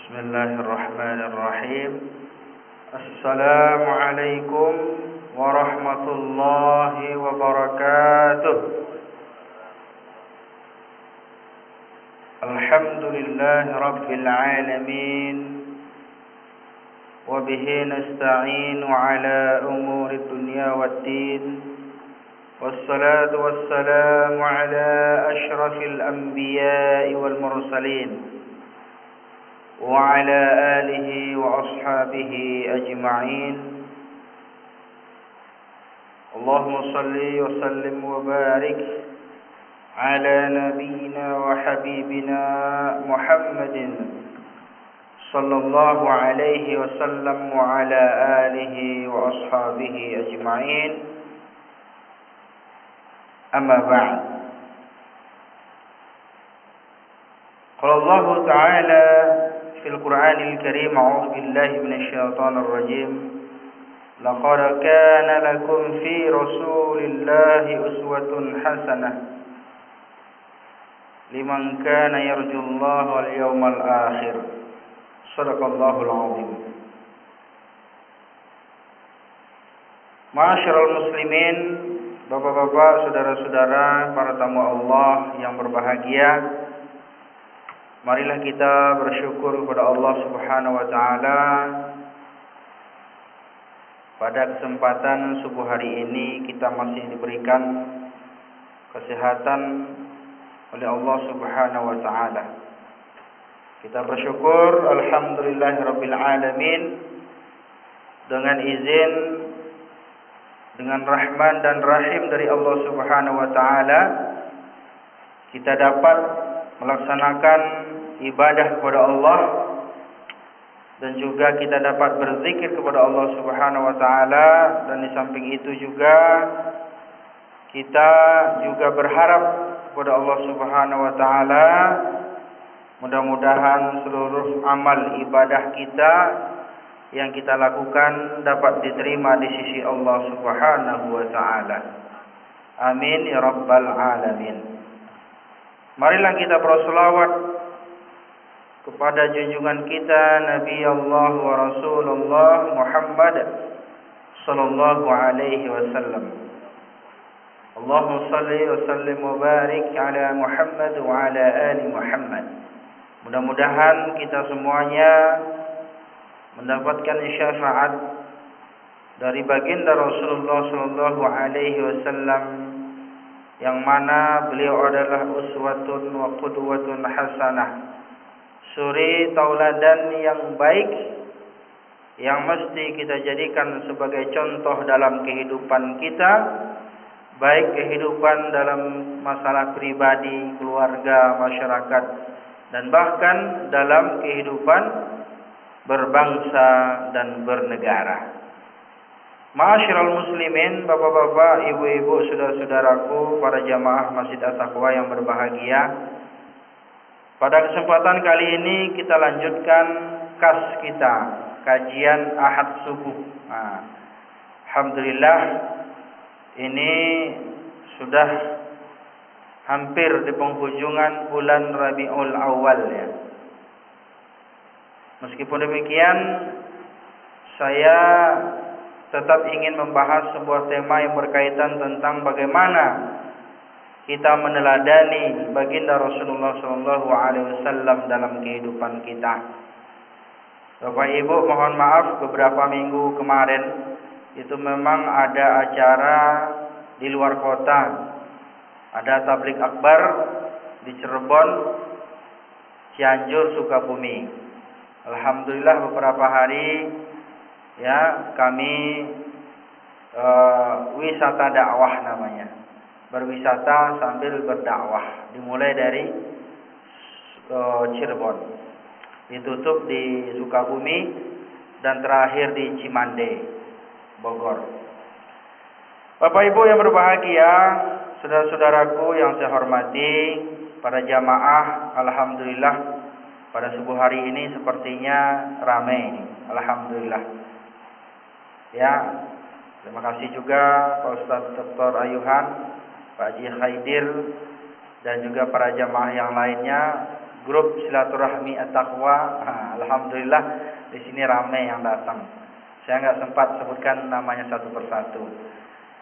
Bismillahirrahmanirrahim. Assalamualaikum warahmatullahi wabarakatuh. Alhamdulillahi rabbil alamin. Wa bihi nasta'inu ala umuri dunya waddin. Wassalatu wassalamu ala ashrafil anbiya'i wal mursalin. وعلى آله وأصحابه أجمعين. اللهم صل وسلم وبارك على نبينا وحبيبنا محمد صلى الله عليه وسلم وعلى آله وأصحابه أجمعين. أما بعد. قال الله تعالى في القرآن الكريم: أعوذ بالله من الشيطان الرجيم. لقد كان لكم في رسول الله أسوة حسنة لمن كان يرجو الله واليوم الآخر. صدق الله العظيم. Ma'asyiral muslimin, bapak-bapak, saudara-saudara, para tamu Allah yang berbahagia, marilah kita bersyukur kepada Allah Subhanahu wa taala pada kesempatan subuh hari ini kita masih diberikan kesehatan oleh Allah Subhanahu wa taala. Kita bersyukur alhamdulillahirabbil alamin, dengan izin, dengan rahman dan rahim dari Allah Subhanahu wa taala kita dapat melaksanakan ibadah kepada Allah, dan juga kita dapat berzikir kepada Allah Subhanahu wa taala, dan di samping itu juga kita juga berharap kepada Allah Subhanahu wa taala mudah-mudahan seluruh amal ibadah kita yang kita lakukan dapat diterima di sisi Allah Subhanahu wa taala. Amin ya rabbal alamin. Marilah kita berselawat kepada junjungan kita Nabi Allah wa Rasulullah Muhammad sallallahu alaihi wasallam. Allahumma salli wa sallim wa barik ala Muhammad wa ala ali Muhammad. Mudah-mudahan kita semuanya mendapatkan syafaat dari baginda Rasulullah sallallahu alaihi wasallam, yang mana beliau adalah uswatun wa qudwatun hasanah, suri tauladan yang baik yang mesti kita jadikan sebagai contoh dalam kehidupan kita, baik kehidupan dalam masalah pribadi, keluarga, masyarakat, dan bahkan dalam kehidupan berbangsa dan bernegara. Ma'asyiral muslimin, bapak-bapak, ibu-ibu, saudara-saudaraku, para jamaah Masjid At-Taqwa yang berbahagia. Pada kesempatan kali ini kita lanjutkan kas kita, kajian Ahad subuh. Alhamdulillah, ini sudah hampir di penghujungan bulan Rabiul Awal ya. Meskipun demikian, saya tetap ingin membahas sebuah tema yang berkaitan tentang bagaimana kita meneladani baginda Rasulullah SAW dalam kehidupan kita. Bapak Ibu, mohon maaf, beberapa minggu kemarin itu memang ada acara di luar kota, ada tablik akbar di Cirebon, Cianjur, Sukabumi. Alhamdulillah beberapa hari ya kami wisata dakwah namanya, berwisata sambil berdakwah, dimulai dari Cirebon, ditutup di Sukabumi, dan terakhir di Cimande, Bogor. Bapak Ibu yang berbahagia, saudara-saudaraku yang saya hormati, para jamaah, alhamdulillah pada subuh hari ini sepertinya ramai ini, alhamdulillah. Ya, terima kasih juga Pak Ustadz Dr. Ayuhan, Pak Haji Khaidir, dan juga para jamaah yang lainnya grup silaturahmi at-taqwa. Alhamdulillah di sini ramai yang datang. Saya enggak sempat sebutkan namanya satu persatu.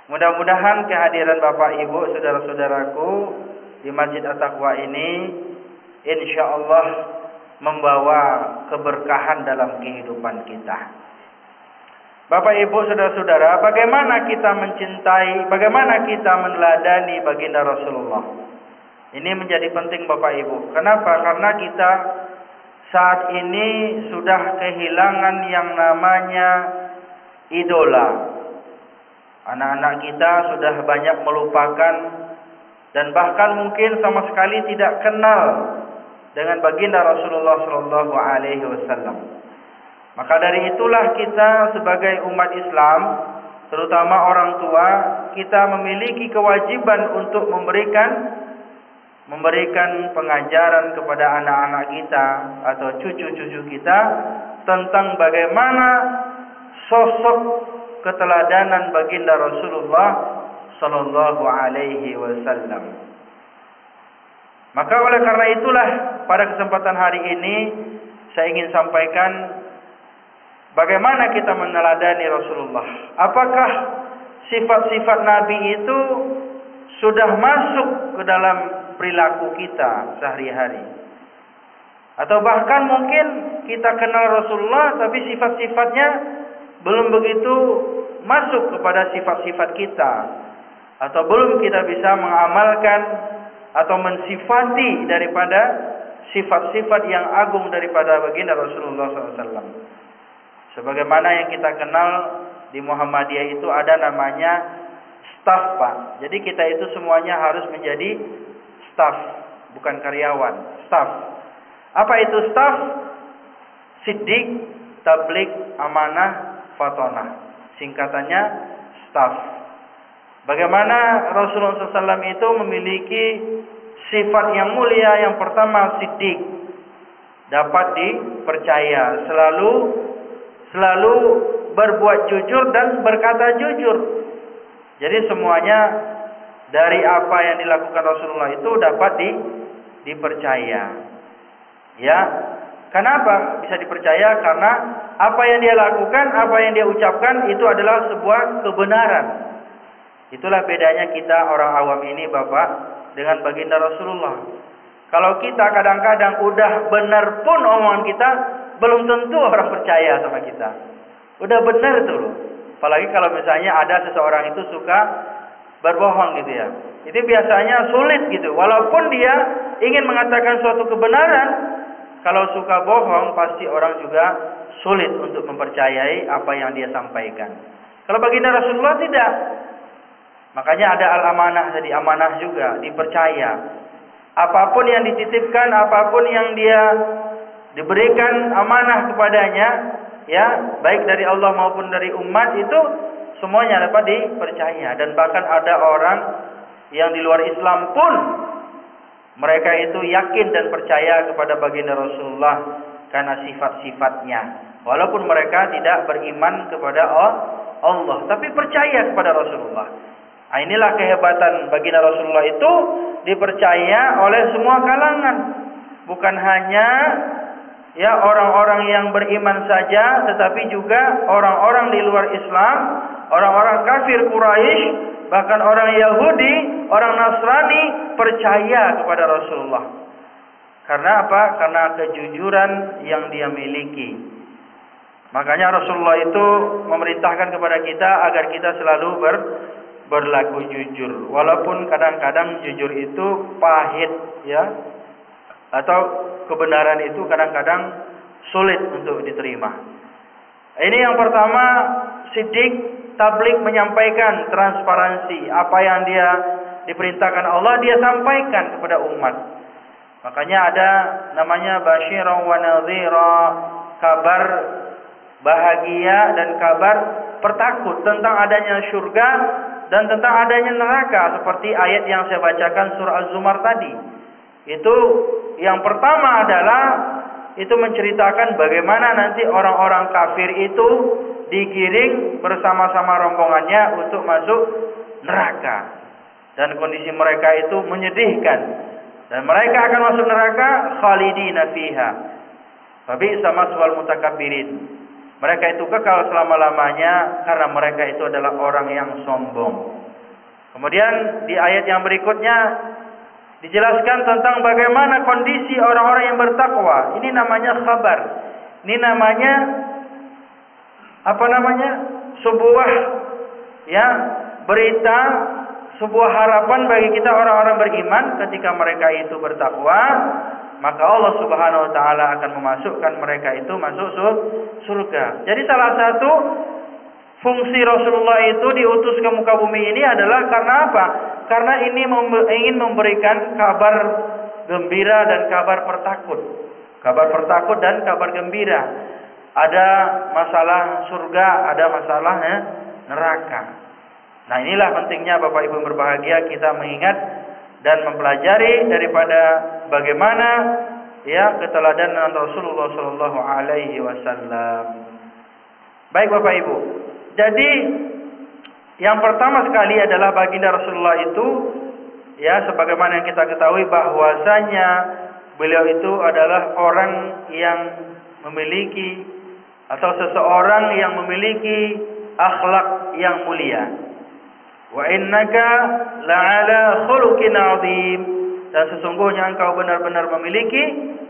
Mudah-mudahan kehadiran Bapak Ibu, saudara-saudaraku di Masjid At-Taqwa ini insyaallah membawa keberkahan dalam kehidupan kita. Bapak Ibu, saudara-saudara, bagaimana kita mencintai, bagaimana kita meneladani baginda Rasulullah? Ini menjadi penting Bapak Ibu. Kenapa? Karena kita saat ini sudah kehilangan yang namanya idola. Anak-anak kita sudah banyak melupakan dan bahkan mungkin sama sekali tidak kenal dengan baginda Rasulullah sallallahu alaihi wasallam. Maka dari itulah kita sebagai umat Islam, terutama orang tua, kita memiliki kewajiban untuk memberikan pengajaran kepada anak-anak kita atau cucu-cucu kita tentang bagaimana sosok keteladanan baginda Rasulullah sallallahu alaihi wasallam. Maka oleh karena itulah pada kesempatan hari ini saya ingin sampaikan bagaimana kita meneladani Rasulullah. Apakah sifat-sifat Nabi itu sudah masuk ke dalam perilaku kita sehari-hari? Atau bahkan mungkin kita kenal Rasulullah tapi sifat-sifatnya belum begitu masuk kepada sifat-sifat kita, atau belum kita bisa mengamalkan atau mensifati daripada sifat-sifat yang agung daripada baginda Rasulullah SAW. Sebagaimana yang kita kenal di Muhammadiyah itu ada namanya staf, Pak. Jadi kita itu semuanya harus menjadi staf, bukan karyawan. Staf. Apa itu staf? Siddiq, tabligh, amanah, fatonah. Singkatannya staf. Bagaimana Rasulullah SAW itu memiliki sifat yang mulia. Yang pertama, siddiq, dapat dipercaya, selalu berbuat jujur dan berkata jujur. Jadi semuanya dari apa yang dilakukan Rasulullah itu dapat dipercaya. Ya. Kenapa bisa dipercaya? Karena apa yang dia lakukan, apa yang dia ucapkan itu adalah sebuah kebenaran. Itulah bedanya kita orang awam ini, Bapak, dengan baginda Rasulullah. Kalau kita kadang-kadang udah benar pun omongan kita, belum tentu orang percaya sama kita. Udah benar tuh loh. Apalagi kalau misalnya ada seseorang itu suka berbohong gitu ya. Itu biasanya sulit gitu. Walaupun dia ingin mengatakan suatu kebenaran, kalau suka bohong, pasti orang juga sulit untuk mempercayai apa yang dia sampaikan. Kalau baginda Rasulullah tidak. Makanya ada al-amanah tadi, amanah juga, dipercaya. Apapun yang dititipkan, apapun yang dia diberikan amanah kepadanya, ya, baik dari Allah maupun dari umat, itu semuanya dapat dipercaya. Dan bahkan ada orang yang di luar Islam pun mereka itu yakin dan percaya kepada baginda Rasulullah karena sifat-sifatnya. Walaupun mereka tidak beriman kepada Allah, tapi percaya kepada Rasulullah. Nah, inilah kehebatan baginda Rasulullah itu dipercaya oleh semua kalangan. Bukan hanya ya orang-orang yang beriman saja, tetapi juga orang-orang di luar Islam, orang-orang kafir Quraisy, bahkan orang Yahudi, orang Nasrani percaya kepada Rasulullah. Karena apa? Karena kejujuran yang dia miliki. Makanya Rasulullah itu memerintahkan kepada kita agar kita selalu berlaku jujur. Walaupun kadang-kadang jujur itu pahit, ya. Atau kebenaran itu kadang-kadang sulit untuk diterima. Ini yang pertama, siddiq, tabligh, menyampaikan transparansi. Apa yang dia diperintahkan Allah, dia sampaikan kepada umat. Makanya ada namanya basyiran wa nadhira, kabar bahagia dan kabar pertakut tentang adanya surga dan tentang adanya neraka, seperti ayat yang saya bacakan surah Az-Zumar tadi. Itu yang pertama adalah itu menceritakan bagaimana nanti orang-orang kafir itu digiring bersama-sama rombongannya untuk masuk neraka. Dan kondisi mereka itu menyedihkan. Dan mereka akan masuk neraka khalidina fiha. Fa bi'sa maswal mutakabbirin. Mereka itu kekal selama-lamanya karena mereka itu adalah orang yang sombong. Kemudian di ayat yang berikutnya dijelaskan tentang bagaimana kondisi orang-orang yang bertakwa. Ini namanya khabar. Ini namanya sebuah berita, sebuah harapan bagi kita orang-orang beriman ketika mereka itu bertakwa. Maka Allah Subhanahu wa taala akan memasukkan mereka itu masuk surga. Jadi salah satu fungsi Rasulullah itu diutus ke muka bumi ini adalah karena apa? Karena ini ingin memberikan kabar gembira dan kabar pertakut. Kabar pertakut dan kabar gembira. Ada masalah surga, ada masalah neraka. Nah, inilah pentingnya Bapak Ibu berbahagia kita mengingat dan mempelajari daripada bagaimana keteladanan Rasulullah sallallahu alaihi wasallam. Baik Bapak Ibu. Jadi yang pertama sekali adalah baginda Rasulullah itu sebagaimana yang kita ketahui bahwasanya beliau itu adalah orang yang memiliki atau seseorang yang memiliki akhlak yang mulia. Wa innaka la'ala khuluqin 'azim. Dan sesungguhnya engkau benar-benar memiliki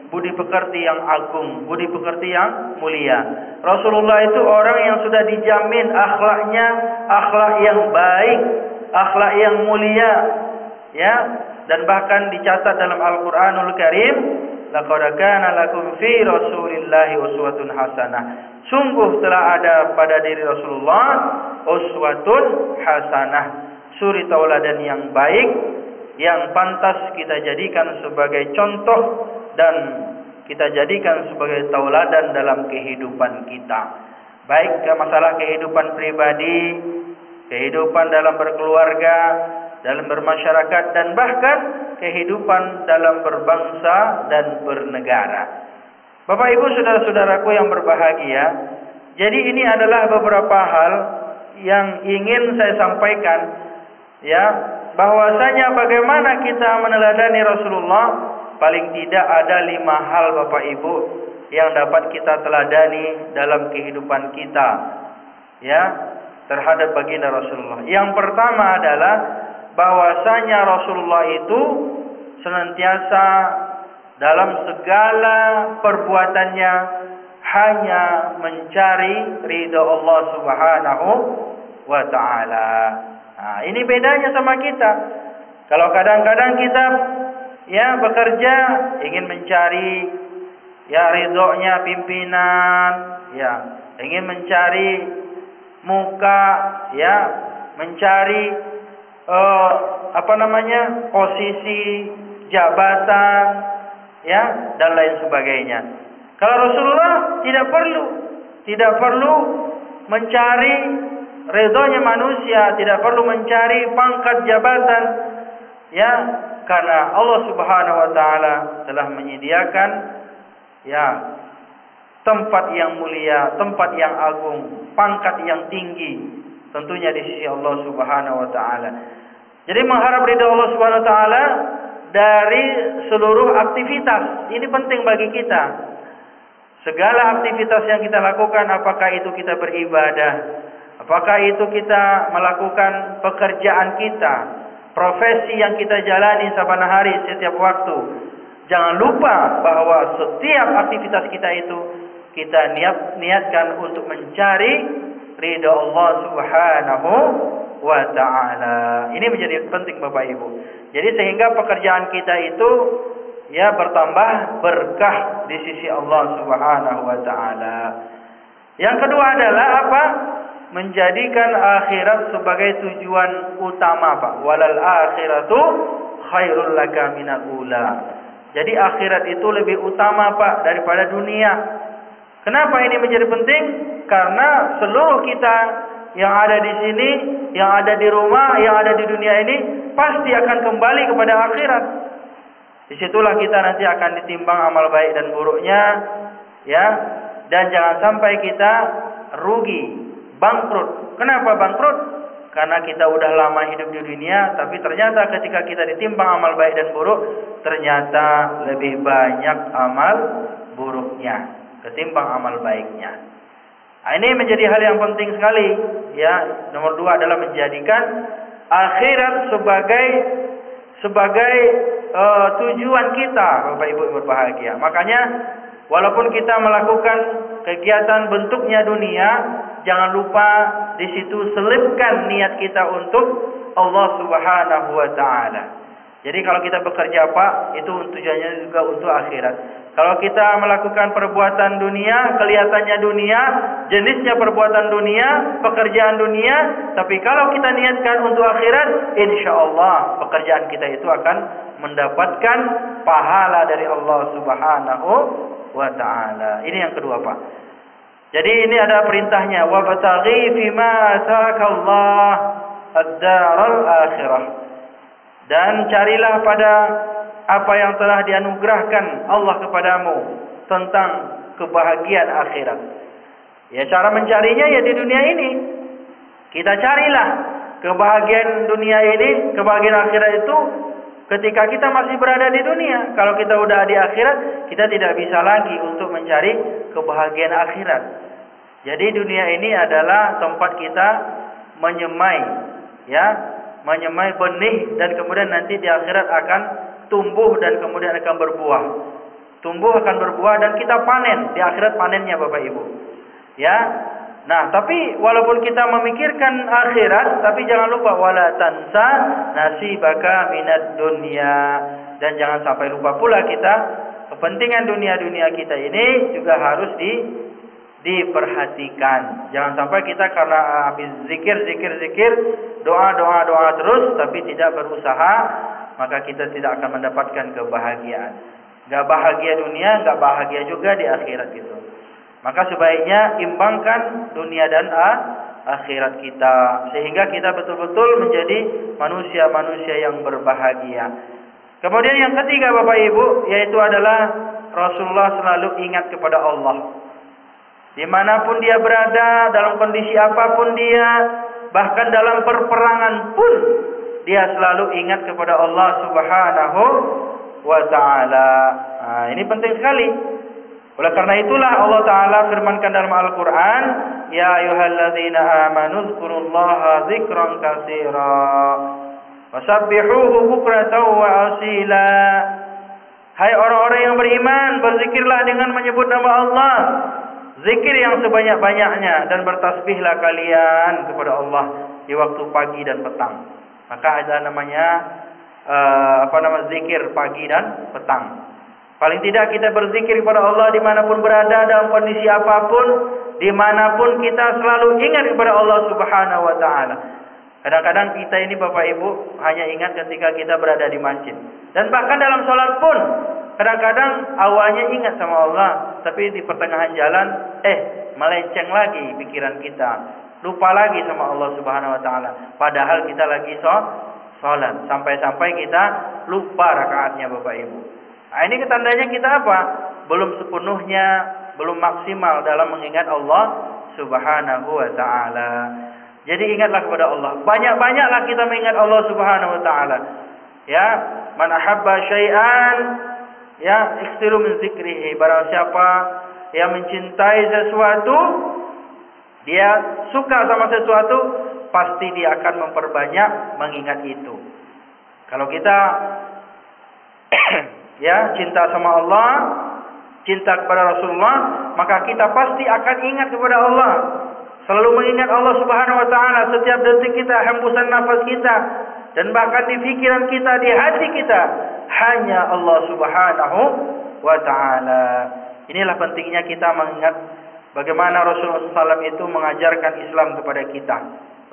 budi pekerti yang agung, budi pekerti yang mulia. Rasulullah itu orang yang sudah dijamin akhlaknya, akhlak yang baik, akhlak yang mulia, dan bahkan dicatat dalam Al-Qur'anul Karim, laqad kana lakum fi Rasulillahi uswatun hasanah. Sungguh telah ada pada diri Rasulullah uswatun hasanah, suri tauladan yang baik yang pantas kita jadikan sebagai contoh dan kita jadikan sebagai tauladan dalam kehidupan kita. Baik masalah kehidupan pribadi, kehidupan dalam berkeluarga, dalam bermasyarakat, dan bahkan kehidupan dalam berbangsa dan bernegara. Bapak Ibu saudara-saudaraku yang berbahagia, jadi ini adalah beberapa hal yang ingin saya sampaikan, bahwasanya bagaimana kita meneladani Rasulullah. Paling tidak ada 5 hal Bapak Ibu yang dapat kita teladani dalam kehidupan kita, terhadap baginda Rasulullah. Yang pertama adalah bahwasanya Rasulullah itu senantiasa dalam segala perbuatannya hanya mencari ridha Allah Subhanahu wa taala. Nah, ini bedanya sama kita. Kalau kadang-kadang kita bekerja ingin mencari ridhonya pimpinan, ingin mencari muka, mencari posisi jabatan, dan lain sebagainya. Kalau Rasulullah tidak perlu mencari ridhonya manusia, tidak perlu mencari pangkat jabatan, karena Allah Subhanahu wa taala telah menyediakan tempat yang mulia, tempat yang agung, pangkat yang tinggi tentunya di sisi Allah Subhanahu wa taala. Jadi mengharap ridha Allah Subhanahu wa taala dari seluruh aktivitas ini penting bagi kita. Segala aktivitas yang kita lakukan, apakah itu kita beribadah, apakah itu kita melakukan pekerjaan kita, profesi yang kita jalani saban hari setiap waktu. Jangan lupa bahwa setiap aktivitas kita itu kita niatkan untuk mencari ridha Allah Subhanahu wa taala. Ini menjadi penting Bapak Ibu. Jadi sehingga pekerjaan kita itu bertambah berkah di sisi Allah Subhanahu wa taala. Yang kedua adalah apa? Menjadikan akhirat sebagai tujuan utama, Pak. Walal akhiratu khairul laka minal ula. Jadi akhirat itu lebih utama, Pak, daripada dunia. Kenapa ini menjadi penting? Karena seluruh kita yang ada di sini, yang ada di rumah, yang ada di dunia ini pasti akan kembali kepada akhirat. Disitulah kita nanti akan ditimbang amal baik dan buruknya, Dan jangan sampai kita rugi, bangkrut. Kenapa bangkrut? karena kita udah lama hidup di dunia, tapi ternyata ketika kita ditimbang amal baik dan buruk, ternyata lebih banyak amal buruknya ketimbang amal baiknya. Nah, ini menjadi hal yang penting sekali, ya. Nomor 2 adalah menjadikan akhirat sebagai tujuan kita, Bapak Ibu yang berbahagia. Makanya walaupun kita melakukan kegiatan bentuknya dunia, jangan lupa di situ selipkan niat kita untuk Allah Subhanahu wa taala. Jadi kalau kita bekerja apa, itu tujuannya juga untuk akhirat. Kalau kita melakukan perbuatan dunia, kelihatannya dunia, jenisnya perbuatan dunia, pekerjaan dunia, tapi kalau kita niatkan untuk akhirat, insyaallah pekerjaan kita itu akan mendapatkan pahala dari Allah Subhanahu wa taala. Ini yang kedua, Pak. Jadi ini ada perintahnya, wabtaghi fima ataakallah ad-daral akhirah. Dan carilah pada apa yang telah dianugerahkan Allah kepadamu tentang kebahagiaan akhirat. Ya, cara mencarinya ya di dunia ini. Kita carilah kebahagiaan dunia ini, kebahagiaan akhirat itu ketika kita masih berada di dunia. Kalau kita udah di akhirat, kita tidak bisa lagi untuk mencari kebahagiaan akhirat. Jadi dunia ini adalah tempat kita menyemai, ya, menyemai benih, dan kemudian nanti di akhirat akan tumbuh dan kemudian akan berbuah. Tumbuh akan berbuah dan kita panen di akhirat, panennya Bapak Ibu. Ya. Nah, tapi walaupun kita memikirkan akhirat, tapi jangan lupa wala tansa nasibaka minad dunya, dan jangan sampai lupa pula kita kepentingan dunia kita ini juga harus diperhatikan. Jangan sampai kita karena habis zikir, doa terus tapi tidak berusaha, maka kita tidak akan mendapatkan kebahagiaan. Enggak bahagia dunia, enggak bahagia juga di akhirat itu. Maka sebaiknya imbangkan dunia dan akhirat kita, sehingga kita betul-betul menjadi manusia-manusia yang berbahagia. Kemudian yang ketiga Bapak Ibu, yaitu adalah Rasulullah selalu ingat kepada Allah. Dimanapun dia berada, dalam kondisi apapun dia, bahkan dalam perperangan pun, dia selalu ingat kepada Allah Subhanahu wa ta'ala. Nah, ini penting sekali. Oleh karena itulah Allah Ta'ala firmankan dalam Al-Quran, Ya ayyuhalladzina amanu dzkurullaha dzikran katsira wasabbihuhu bukratan wa asila. Hai orang-orang yang beriman, berzikirlah dengan menyebut nama Allah, zikir yang sebanyak-banyaknya, dan bertasbihlah kalian kepada Allah di waktu pagi dan petang. Maka ada namanya zikir pagi dan petang. Paling tidak kita berzikir kepada Allah dimanapun berada, dalam kondisi apapun, dimanapun kita selalu ingat kepada Allah Subhanahu wa ta'ala. Kadang-kadang kita ini Bapak Ibu hanya ingat ketika kita berada di masjid. Dan bahkan dalam sholat pun, kadang-kadang awalnya ingat sama Allah, tapi di pertengahan jalan, melenceng lagi pikiran kita. Lupa lagi sama Allah Subhanahu wa ta'ala. Padahal kita lagi sholat. Sampai-sampai kita lupa rakaatnya Bapak Ibu. Nah, ini tandanya kita apa? Belum sepenuhnya, belum maksimal dalam mengingat Allah Subhanahu wa ta'ala. Jadi ingatlah kepada Allah. Banyak-banyaklah kita mengingat Allah Subhanahu wa ta'ala. Ya, man ahabba syai'an, ya, iksiru min zikrihi. Barang siapa yang mencintai sesuatu, dia suka sama sesuatu, pasti dia akan memperbanyak mengingat itu. Kalau kita ya, cinta sama Allah, cinta kepada Rasulullah, maka kita pasti akan ingat kepada Allah. Selalu mengingat Allah Subhanahu wa ta'ala setiap detik kita, hembusan nafas kita, dan bahkan di pikiran kita, di hati kita, hanya Allah Subhanahu wa ta'ala. Inilah pentingnya kita mengingat bagaimana Rasulullah SAW itu mengajarkan Islam kepada kita,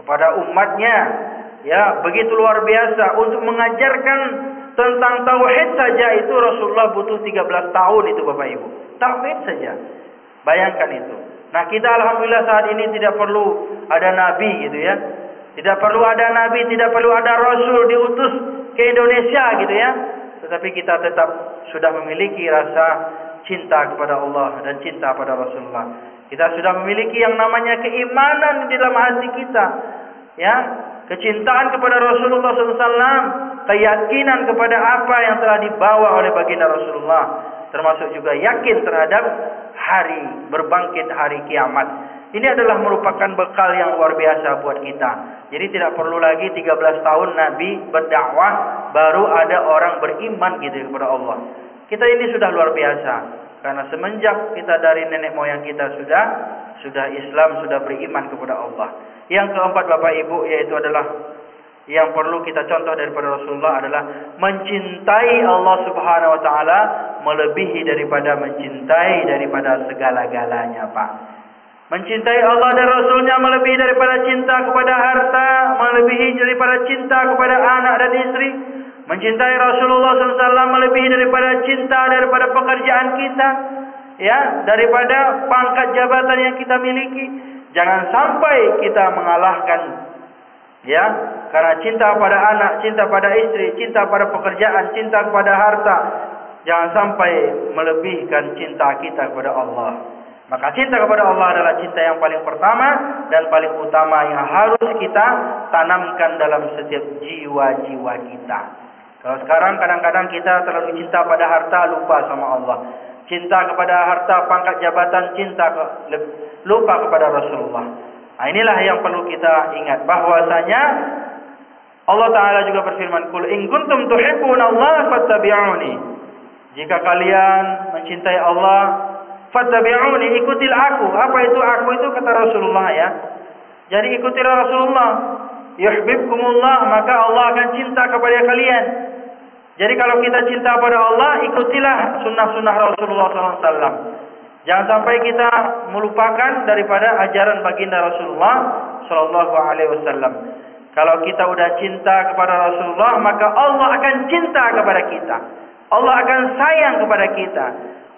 kepada umatnya. Ya, begitu luar biasa. Untuk mengajarkan tentang tauhid saja itu Rasulullah butuh 13 tahun itu Bapak Ibu. Tauhid saja. Bayangkan itu. Nah, kita alhamdulillah saat ini tidak perlu ada nabi gitu ya. Tidak perlu ada nabi, tidak perlu ada rasul diutus ke Indonesia gitu ya. Tetapi kita tetap sudah memiliki rasa cinta kepada Allah dan cinta pada Rasulullah. Kita sudah memiliki yang namanya keimanan di dalam hati kita. Ya, kecintaan kepada Rasulullah SAW, keyakinan kepada apa yang telah dibawa oleh baginda Rasulullah, termasuk juga yakin terhadap hari berbangkit, hari kiamat. Ini adalah merupakan bekal yang luar biasa buat kita. Jadi tidak perlu lagi 13 tahun Nabi berdakwah baru ada orang beriman gitu kepada Allah. Kita ini sudah luar biasa. Karena semenjak kita dari nenek moyang kita sudah Islam, sudah beriman kepada Allah. Yang keempat Bapak Ibu, yaitu adalah yang perlu kita contoh daripada Rasulullah adalah mencintai Allah Subhanahu wa taala melebihi daripada mencintai daripada segala-galanya, Pak. Mencintai Allah dan Rasulnya melebihi daripada cinta kepada harta, melebihi daripada cinta kepada anak dan istri. Mencintai Rasulullah SAW melebihi daripada cinta daripada pekerjaan kita, ya, daripada pangkat jabatan yang kita miliki. Jangan sampai kita mengalahkan, ya, karena cinta pada anak, cinta pada istri, cinta pada pekerjaan, cinta kepada harta. Jangan sampai melebihkan cinta kita kepada Allah. Maka cinta kepada Allah adalah cinta yang paling pertama dan paling utama yang harus kita tanamkan dalam setiap jiwa-jiwa kita. Kalau sekarang kadang-kadang kita terlalu cinta pada harta, lupa sama Allah. Cinta kepada harta, pangkat jabatan, lupa kepada Rasulullah. Nah, inilah yang perlu kita ingat, bahwasanya Allah Ta'ala juga berfirman, "Qul in kuntum tuhibbunallaha fattabi'uni." Jika kalian mencintai Allah, fattabi'uni, ikutilah aku. Apa itu aku? Itu kata Rasulullah, ya. Jadi ikutilah Rasulullah. Yuhibbukumullah, maka Allah akan cinta kepada kalian. Jadi kalau kita cinta pada Allah, ikutilah sunnah-sunnah Rasulullah SAW. Jangan sampai kita melupakan daripada ajaran baginda Rasulullah SAW. Kalau kita udah cinta kepada Rasulullah, maka Allah akan cinta kepada kita. Allah akan sayang kepada kita.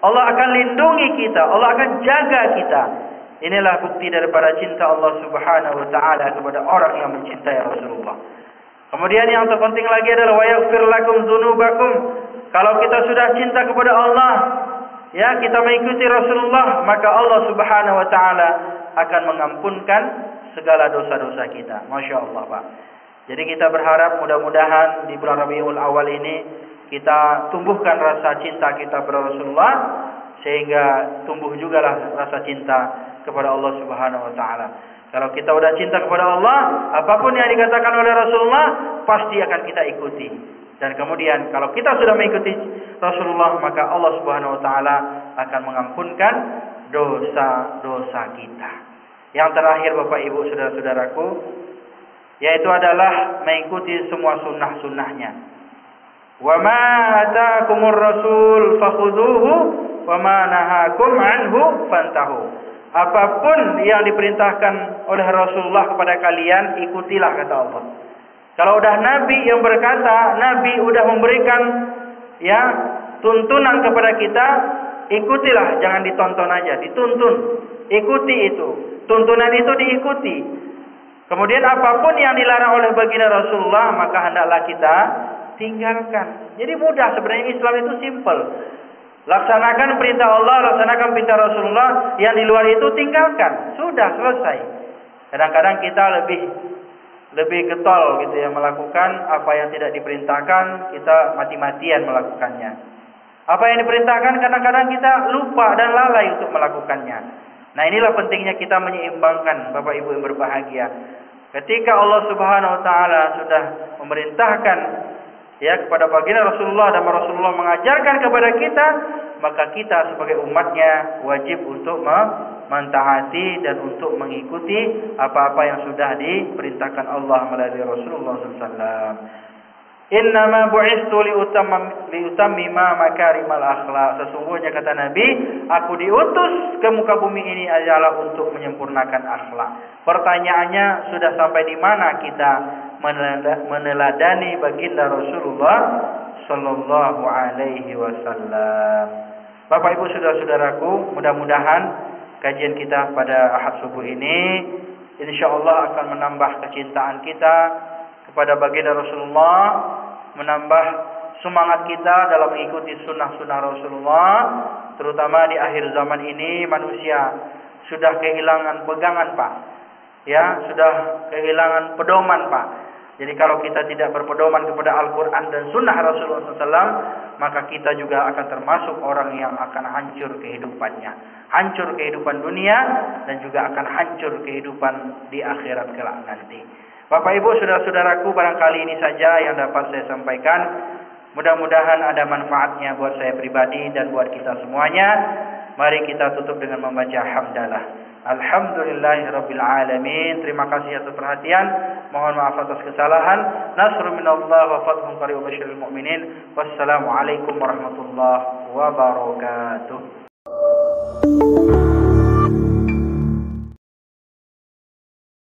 Allah akan lindungi kita. Allah akan jaga kita. Inilah bukti daripada cinta Allah Subhanahu wa taala kepada orang yang mencintai Rasulullah. Kemudian yang terpenting lagi adalah wa yaghfir lakum dzunubakum. Kalau kita sudah cinta kepada Allah, ya, kita mengikuti Rasulullah, maka Allah Subhanahu wa taala akan mengampunkan segala dosa-dosa kita. Masya Allah, Pak. Jadi kita berharap mudah-mudahan di bulan Rabiul Awal ini kita tumbuhkan rasa cinta kita kepada Rasulullah, sehingga tumbuh jugalah rasa cinta kepada Allah Subhanahu wa taala. Kalau kita sudah cinta kepada Allah, apapun yang dikatakan oleh Rasulullah pasti akan kita ikuti. Dan kemudian kalau kita sudah mengikuti Rasulullah, maka Allah Subhanahu wa taala akan mengampunkan dosa-dosa kita. Yang terakhir Bapak Ibu saudara-saudaraku, yaitu adalah mengikuti semua sunnah-sunnahnya. Wa ma ataakumur rasul fakhudhuhu wa ma nahakum anhu fantahu. Apapun yang diperintahkan oleh Rasulullah kepada kalian, ikutilah, kata Allah. Kalau udah Nabi yang berkata, Nabi udah memberikan, ya, tuntunan kepada kita, ikutilah, jangan ditonton aja, dituntun. Ikuti itu. Tuntunan itu diikuti. Kemudian apapun yang dilarang oleh baginda Rasulullah, maka hendaklah kita tinggalkan. Jadi mudah sebenarnya, Islam itu simple. Laksanakan perintah Allah, laksanakan perintah Rasulullah, yang di luar itu tinggalkan. Sudah selesai. Kadang-kadang kita lebih getol gitu ya, melakukan apa yang tidak diperintahkan, kita mati-matian melakukannya. Apa yang diperintahkan kadang-kadang kita lupa dan lalai untuk melakukannya. Nah, inilah pentingnya kita menyeimbangkan, Bapak Ibu yang berbahagia. Ketika Allah Subhanahu wa taala sudah memerintahkan, ya, kepada baginda Rasulullah, dan Rasulullah mengajarkan kepada kita, maka kita sebagai umatnya wajib untuk mentaati dan untuk mengikuti apa-apa yang sudah diperintahkan Allah melalui Rasulullah SAW. Innama bu'istu liutammima makarimal akhlak. Sesungguhnya kata Nabi, aku diutus ke muka bumi ini adalah untuk menyempurnakan akhlak. Pertanyaannya, sudah sampai di mana kita meneladani baginda Rasulullah sallallahu alaihi wasallam? Bapak Ibu saudara-saudaraku, mudah-mudahan kajian kita pada Ahad subuh ini insyaallah akan menambah kecintaan kita kepada baginda Rasulullah, menambah semangat kita dalam mengikuti sunnah-sunnah Rasulullah, terutama di akhir zaman ini manusia sudah kehilangan pegangan, Pak. ya sudah kehilangan pedoman, Pak. Jadi kalau kita tidak berpedoman kepada Al-Quran dan Sunnah Rasulullah SAW, maka kita juga akan termasuk orang yang akan hancur kehidupannya. Hancur kehidupan dunia dan juga akan hancur kehidupan di akhirat kelak nanti. Bapak Ibu, saudara-saudaraku, barangkali ini saja yang dapat saya sampaikan. Mudah-mudahan ada manfaatnya buat saya pribadi dan buat kita semuanya. Mari kita tutup dengan membaca hamdalah. Alhamdulillahirabbil alamin. Terima kasih atas perhatian. Mohon maaf atas kesalahan. Nasrun minallah wa fathun qaribun basyiril mu'minin. Wassalamualaikum warahmatullahi wabarakatuh.